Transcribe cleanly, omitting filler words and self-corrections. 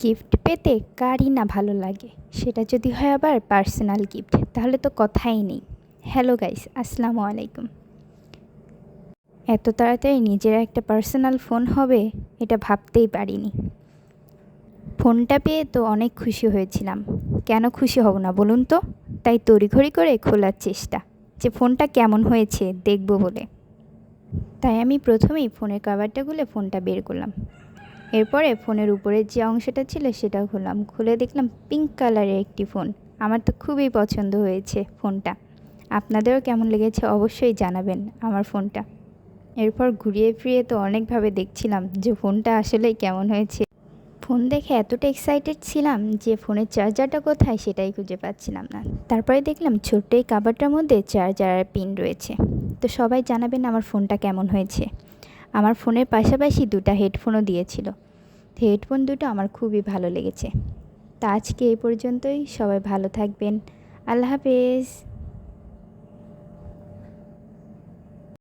Gift পেতে কারই না ভালো লাগে, সেটা যদি হয় আবার পার্সোনাল গিফট, তাহলে তো কথাই নেই। হ্যালো গাইস, আসসালামু আলাইকুম। এত তাড়াতাড়ি নিজের একটা পার্সোনাল ফোন হবে এটা ভাবতেই পারিনি। ফোনটা পেয়ে তো অনেক খুশি হয়েছিলাম, কেন খুশি হব না বলুন তো। তাই তড়িঘড়ি করে খোলার চেষ্টা, যে ফোনটা কেমন হয়েছে দেখব বলে। তাই আমি প্রথমেই ফোনের কভারটা খুলে ফোনটা বের করলাম। এরপরে ফোনের উপরের যে অংশটা ছিল সেটাও খুললাম, খুলে দেখলাম পিঙ্ক কালারের একটি ফোন। আমার তো খুবই পছন্দ হয়েছে ফোনটা। আপনাদেরও কেমন লেগেছে অবশ্যই জানাবেন আমার ফোনটা। এরপর ঘুরিয়ে ফিরিয়ে তো অনেকভাবে দেখছিলাম যে ফোনটা আসলেই কেমন হয়েছে। ফোন দেখে এতটা এক্সাইটেড ছিলাম যে ফোনের চার্জারটা কোথায় সেটাই খুঁজে পাচ্ছিলাম না। তারপরে দেখলাম ছোট্ট এই কাভারটার মধ্যে চার্জার আর পিন রয়েছে। তো সবাই জানাবেন আমার ফোনটা কেমন হয়েছে। আমার ফোনের পাশাপাশি দুটো হেডফোনও দিয়েছিল। হেডফোন দুটো আমার খুবই ভালো লেগেছে। তা আজকে এই পর্যন্তই, সবাই ভালো থাকবেন। আল্লাহ হাফেজ।